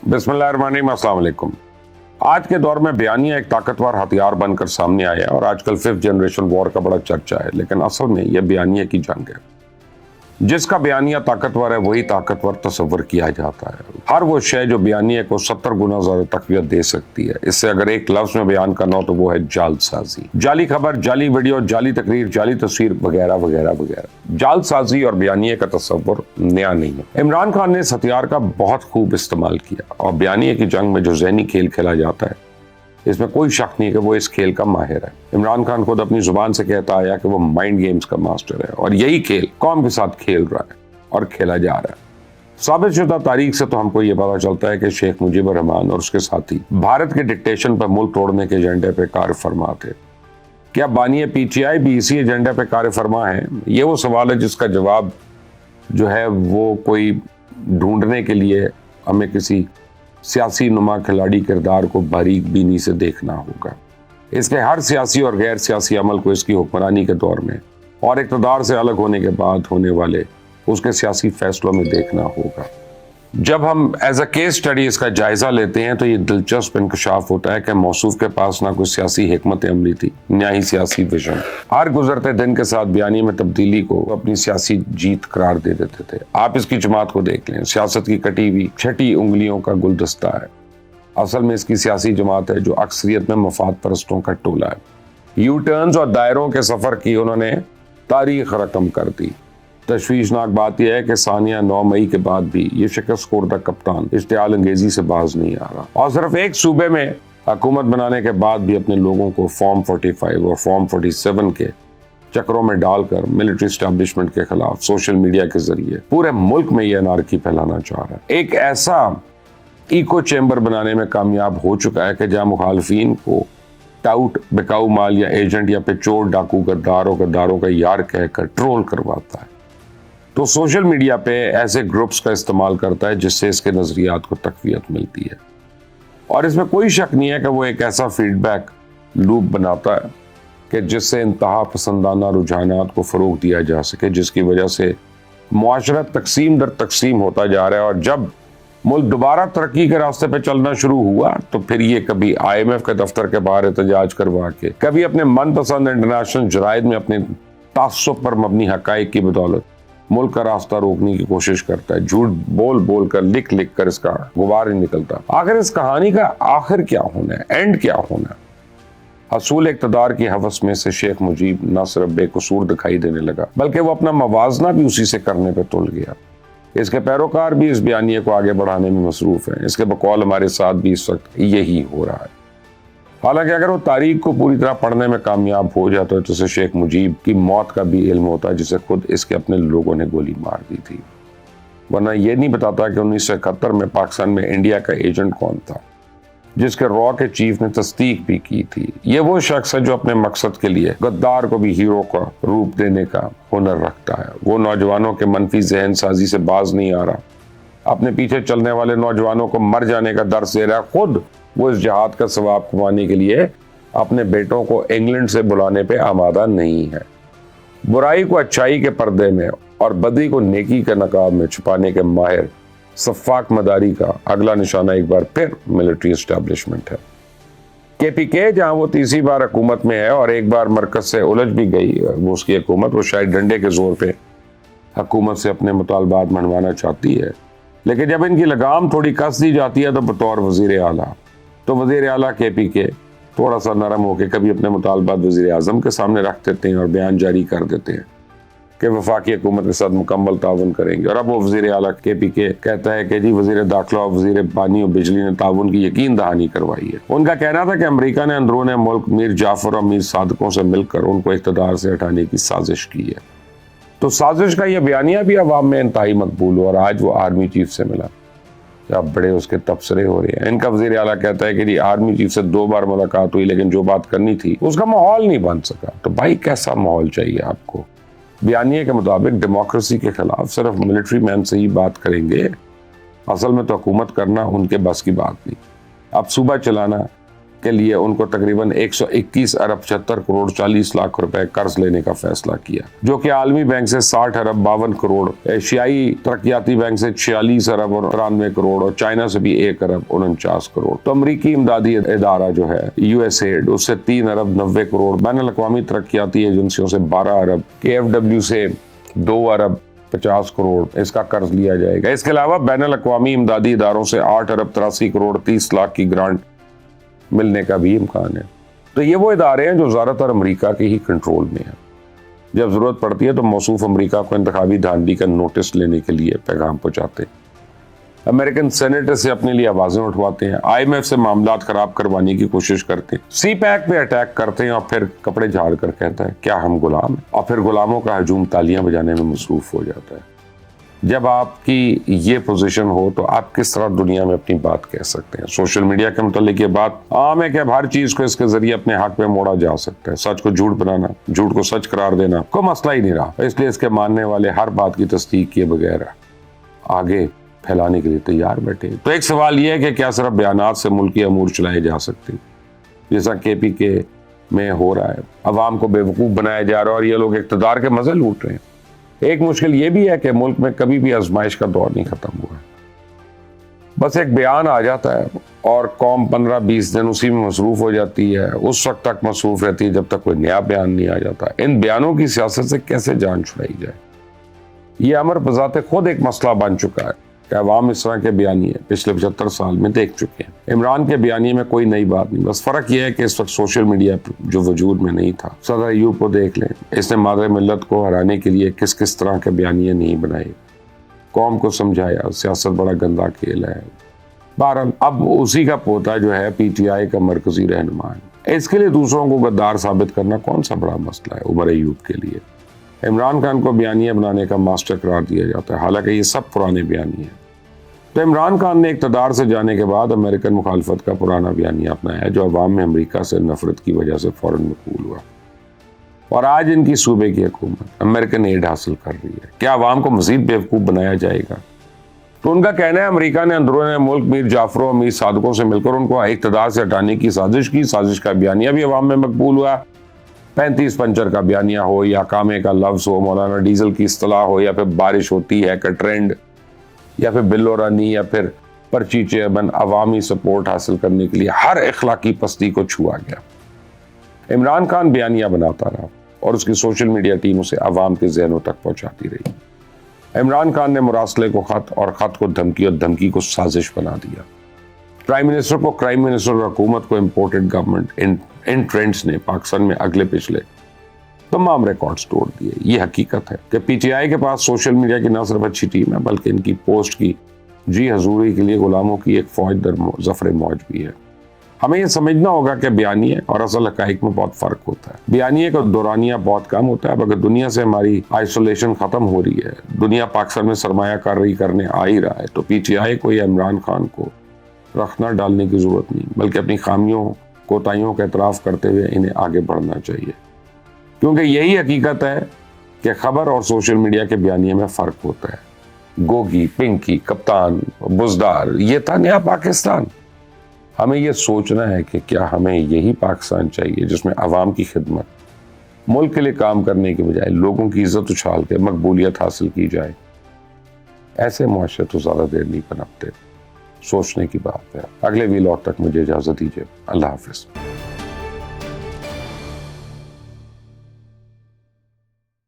बिस्मिल्लाहिर्रहमानिर्रहीम, अस्सलाम वालेकुम। आज के दौर में बयानिया एक ताकतवर हथियार बनकर सामने आया है और आजकल 5th जनरेशन वॉर का बड़ा चर्चा है, लेकिन असल में यह बयानिया की जंग है। जिसका बयानिया ताकतवर है वही ताकतवर तस्वर किया जाता है। हर वो शय जो बयानिया को 70 गुना ज्यादा तकवीत दे सकती है। इससे अगर एक लफ्ज में बयान करना हो तो वो है जालसाजी। जाली खबर, जाली वीडियो, जाली तकरीर, जाली तस्वीर वगैरह वगैरह वगैरह। जालसाजी और बयानिया का तस्वर नया नहीं है। इमरान खान ने इस हथियार का बहुत खूब इस्तेमाल किया और बयानिया की जंग में जो ज़हनी खेल खेला जाता है, इसमें कोई शक नहीं कि वो इस खेल का माहिर है। इमरान खान खुद अपनी जुबान से कहता आया कि वो माइंड गेम्स का मास्टर है और यही खेल कौम के साथ खेल रहा है और खेला जा रहा है। साबित शुदा तारीख से तो हमको ये पता चलता है कि शेख मुजीबुर रहमान और उसके साथी भारत के डिक्टेशन पर मुल्क तोड़ने के एजेंडे पे कार्य फरमा थे। क्या बानिया PTI भी इसी एजेंडे पे कार्य फरमा है? ये वो सवाल है जिसका जवाब जो है वो कोई ढूंढने के लिए हमें किसी सियासी नुमा खिलाड़ी किरदार को बारीक बीनी से देखना होगा। इसके हर सियासी और गैर सियासी अमल को इसकी हुक्मरानी के दौर में और इक़्तिदार से अलग होने के बाद होने वाले उसके सियासी फैसलों में देखना होगा। जब हम एज अ केस स्टडी इसका जायजा लेते हैं तो ये दिलचस्प इंकशाफ होता है कि मौसूफ के पास ना कोई सियासी हिकमत अमली थी, ना ही सियासी विजन। हर गुजरते दिन के साथ बयानिया में तब्दीली को अपनी सियासी जीत करार दे देते थे। आप इसकी जमात को देख लें, सियासत की कटी हुई छठी उंगलियों का गुलदस्ता है। असल में इसकी सियासी जमात है जो अक्सरियत में मफाद परस्तों का टोला है। यू टर्न्स और दायरों के सफर की उन्होंने तारीख रकम कर दी। तशवीशनाक बात यह है कि सानिया 9 मई के बाद भी ये शिकस्त खोरदा कप्तान इश्तियाल अंगेजी से बाज नहीं आ रहा और सिर्फ एक सूबे में हुकूमत बनाने के बाद भी अपने लोगों को फॉर्म 45 और फॉर्म 47 के चक्रों में डालकर मिलिट्री एस्टैब्लिशमेंट के खिलाफ सोशल मीडिया के जरिए पूरे मुल्क में ये अनारकी फैलाना चाह रहा है। एक ऐसा इको चैम्बर बनाने में कामयाब हो चुका है कि जहां मुखालफिन को टाउट, बिकाऊ माल या एजेंट या फिर चोर, डाकू, गद्दारों का यार कहकर ट्रोल करवाता है, तो सोशल मीडिया पे ऐसे ग्रुप्स का इस्तेमाल करता है जिससे इसके नजरियात को तकवीत मिलती है। और इसमें कोई शक नहीं है कि वो एक ऐसा फीडबैक लूप बनाता है कि जिससे इंतहा पसंदाना रुझानात को फरोग दिया जा सके, जिसकी वजह से मुआशरा तकसीम दर तकसीम होता जा रहा है। और जब मुल्क दोबारा तरक्की के रास्ते पे चलना शुरू हुआ तो फिर ये कभी IMF के दफ्तर के बाहर एहतजाज करवा के, कभी अपने मनपसंद इंटरनेशनल जराइद में अपने तासुब पर मबनी हकाइक की बदौलत मुल्क का रास्ता रोकने की कोशिश करता है। झूठ बोल बोल कर, लिख लिख कर इसका गुबार ही निकलता। आखिर इस कहानी का आखिर क्या होना है, एंड क्या होना है? हसूल इक़्तिदार की हवस में से शेख मुजीब न सिर्फ बेकसूर दिखाई देने लगा बल्कि वो अपना मवाजना भी उसी से करने पे तुल गया। इसके पैरोकार भी इस बयानिए को आगे बढ़ाने में मसरूफ हैं। इसके बकौल हमारे साथ भी इस वक्त यही हो रहा है। हालांकि अगर वो तारीख को पूरी तरह पढ़ने में कामयाब हो जाता है तो उसे शेख मुजीब की मौत का भी इल्म होता है, जिसे खुद इसके अपने लोगों ने गोली मार दी थी। वरना ये नहीं बताता कि 1971 में पाकिस्तान में इंडिया का एजेंट कौन था, जिसके रॉ के चीफ ने तस्दीक भी की थी। ये वो शख्स है जो अपने मकसद के लिए गद्दार को भी हीरो का रूप देने का हुनर रखता है। वो नौजवानों के मनफी जहन साजी से बाज नहीं आ रहा, अपने पीछे चलने वाले नौजवानों को मर जाने का दर्स दे रहा है। खुद वो इस जिहाद का सवाब कमाने के लिए अपने बेटों को इंग्लैंड से बुलाने पे आमादा नहीं है। बुराई को अच्छाई के पर्दे में और बदी को नेकी के नकाब में छुपाने के माहिर सफाक मदारी का अगला निशाना एक बार फिर मिलिट्री एस्टैब्लिशमेंट है। KPK जहां वो तीसरी बार हुकूमत में है और एक बार मरकज से उलझ भी गई वो उसकी हुकूमत, वो शायद डंडे के जोर पे हुकूमत से अपने मुतालबात मनवाना चाहती है, लेकिन जब इनकी लगाम थोड़ी कस दी जाती है तो बतौर वजीर आला तो वजीर आला KPK थोड़ा सा नरम होकर कभी अपने मुतालबात वजीर आजम के सामने रख देते हैं और बयान जारी कर देते हैं कि वफाकी हुकूमत के साथ मुकम्मल ताउन करेंगे। और अब वो वजीर आला KPK कहता है कि जी वजीर दाखिला और वजीर पानी और बिजली ने ताउन की यकीन दहानी करवाई है। उनका कहना था कि अमरीका ने अंदरून मुल्क मीर जाफर और मीर सादकों से मिलकर उनको इक़्तिदार से हटाने की साजिश की है। तो साजिश का यह बयानिया भी अवाम में इंतहाई मकबूल हुआ और आज वो आर्मी चीफ से मिला, अब बड़े उसके तबसरे हो रहे हैं। इनका वजीर आला कहता है कि जी आर्मी चीफ से 2 बार मुलाकात हुई लेकिन जो बात करनी थी उसका माहौल नहीं बन सका। तो भाई कैसा माहौल चाहिए आपको? बयानिए के मुताबिक डेमोक्रेसी के खिलाफ सिर्फ मिलिट्री मैन से ही बात करेंगे, असल में तो हुकूमत करना उनके बस की बात नहीं। अब सूबा चलाना کے لیے ان کو تقریباً 121 ارب 76 کروڑ 40 لاکھ روپے قرض لینے کا فیصلہ کیا، جو کہ عالمی بینک سے 60 ارب 52 کروڑ، ایشیائی ترقیاتی بینک سے 46 ارب اور 93 کروڑ اور چائنا سے بھی 1 ارب 49 کروڑ۔ تو امریکی امدادی ادارہ جو ہے USAID، اس سے 3 ارب 90 کروڑ، بین الاقوامی ترقیاتی ایجنسیوں سے 12 ارب، KFW سے 2 ارب 50 کروڑ اس کا قرض لیا جائے گا۔ اس کے علاوہ بین الاقوامی امدادی اداروں سے 8 ارب 83 کروڑ 30 لاکھ کی گرانٹ ملنے کا بھی امکان ہے۔ تو یہ وہ ادارے ہیں جو زیادہ تر امریکہ کے ہی کنٹرول میں ہیں۔ جب ضرورت پڑتی ہے تو موصوف امریکہ کو انتخابی دھاندلی کا نوٹس لینے کے لیے پیغام پہنچاتے ہیں، امریکن سینیٹر سے اپنے لیے آوازیں اٹھواتے ہیں، IMF سے معاملات خراب کروانے کی کوشش کرتے ہیں، CPAC پہ اٹیک کرتے ہیں اور پھر کپڑے جھاڑ کر کہتا ہے کیا ہم غلام ہیں، اور پھر غلاموں کا ہجوم تالیاں بجانے میں مصروف ہو جاتا ہے۔ جب آپ کی یہ پوزیشن ہو تو آپ کس طرح دنیا میں اپنی بات کہہ سکتے ہیں؟ سوشل میڈیا کے متعلق یہ بات عام ہے کہ اب ہر چیز کو اس کے ذریعے اپنے حق میں موڑا جا سکتا ہے، سچ کو جھوٹ بنانا، جھوٹ کو سچ قرار دینا کوئی مسئلہ ہی نہیں رہا، اس لیے اس کے ماننے والے ہر بات کی تصدیق کیے بغیر آگے پھیلانے کے لیے تیار بیٹھے۔ تو ایک سوال یہ ہے کہ کیا صرف بیانات سے ملکی امور چلائے جا سکتے، جیسا KPK میں ہو رہا ہے، عوام کو بے وقوف بنایا جا رہا ہے اور یہ لوگ اقتدار کے مزے لوٹ رہے ہیں۔ ایک مشکل یہ بھی ہے کہ ملک میں کبھی بھی آزمائش کا دور نہیں ختم ہوا، بس ایک بیان آ جاتا ہے اور قوم 15-20 دن اسی میں مصروف ہو جاتی ہے، اس وقت تک مصروف رہتی ہے جب تک کوئی نیا بیان نہیں آ جاتا۔ ان بیانوں کی سیاست سے کیسے جان چھڑائی جائے؟ یہ امر بذات خود ایک مسئلہ بن چکا ہے کہ عوام اس طرح کے بیانیے پچھلے 75 سال میں دیکھ چکے ہیں۔ عمران کے بیانیے میں کوئی نئی بات نہیں، بس فرق یہ ہے کہ اس وقت سوشل میڈیا جو وجود میں نہیں تھا۔ صدر ایوب کو دیکھ لیں، اس نے مادر ملت کو ہرانے کے لیے کس کس طرح کے بیانیے نہیں بنائے، قوم کو سمجھایا، سیاست بڑا گندا کھیل ہے۔ بہرحال اب اسی کا پوتا جو ہے PTI کا مرکزی رہنما ہے، اس کے لیے دوسروں کو غدار ثابت کرنا کون سا بڑا مسئلہ ہے عمر ایوب کے لیے؟ عمران خان کو بیانیہ بنانے کا ماسٹر قرار دیا جاتا ہے، حالانکہ یہ سب پرانے بیانیے ہیں۔ تو عمران خان نے اقتدار سے جانے کے بعد امریکن مخالفت کا پرانا بیانیہ اپنایا جو عوام میں امریکہ سے نفرت کی وجہ سے فوراً مقبول ہوا، اور آج ان کی صوبے کی حکومت امریکن ایڈ حاصل کر رہی ہے۔ کیا عوام کو مزید بیوقوف بنایا جائے گا؟ تو ان کا کہنا ہے امریکہ نے اندرون ملک میر جعفروں اور میر صادقوں سے مل کر ان کو اقتدار سے ہٹانے کی سازش کی۔ سازش کا بیانیہ بھی عوام میں مقبول ہوا، 35 پنچر کا بیانیہ ہو یا کامے کا لفظ ہو، مولانا ڈیزل کی اصطلاح ہو، یا پھر بارش ہوتی ہے کا ٹرینڈ، یا پھر بلو رانی، یا پھر پرچی چیئرمین، عوامی سپورٹ حاصل کرنے کے لیے ہر اخلاقی پستی کو چھوا گیا۔ عمران خان بیانیہ بناتا رہا اور اس کی سوشل میڈیا ٹیم اسے عوام کے ذہنوں تک پہنچاتی رہی۔ عمران خان نے مراسلے کو خط اور خط کو دھمکی اور دھمکی کو سازش بنا دیا۔ پرائم منسٹر کو کرائم منسٹر اور حکومت کو امپورٹڈ گورنمنٹ، ان ٹرینڈز نے پاکستان میں اگلے پچھلے تمام ریکارڈز توڑ دیے۔ یہ حقیقت ہے کہ PTI کے پاس سوشل میڈیا کی نہ صرف اچھی ٹیم ہے بلکہ ان کی پوسٹ کی جی حضوری کے لیے غلاموں کی ایک فوج در ظفر موج بھی ہے۔ ہمیں یہ سمجھنا ہوگا کہ بیانیے اور اصل حقائق میں بہت فرق ہوتا ہے۔ بیانیے کا دورانیہ بہت کم ہوتا ہے، اب اگر دنیا سے ہماری آئسولیشن ختم ہو رہی ہے، دنیا پاکستان میں سرمایہ کاری کرنے آ ہی رہا ہے، تو PTI کو یا عمران خان کو رکھنا ڈالنے کی ضرورت نہیں، بلکہ اپنی خامیوں کوتاہیوں کا اعتراف کرتے ہوئے انہیں آگے بڑھنا چاہیے، کیونکہ یہی حقیقت ہے کہ خبر اور سوشل میڈیا کے بیانیے میں فرق ہوتا ہے۔ گوگی، پنکی، کپتان، بزدار، یہ تھا نیا پاکستان۔ ہمیں یہ سوچنا ہے کہ کیا ہمیں یہی پاکستان چاہیے جس میں عوام کی خدمت، ملک کے لیے کام کرنے کے بجائے لوگوں کی عزت اچھال کے مقبولیت حاصل کی جائے؟ ایسے معاشرے تو زیادہ دیر نہیں پنپتے، سوچنے کی بات ہے۔ اگلے ویلاگ تک مجھے اجازت دیجیے، اللہ حافظ۔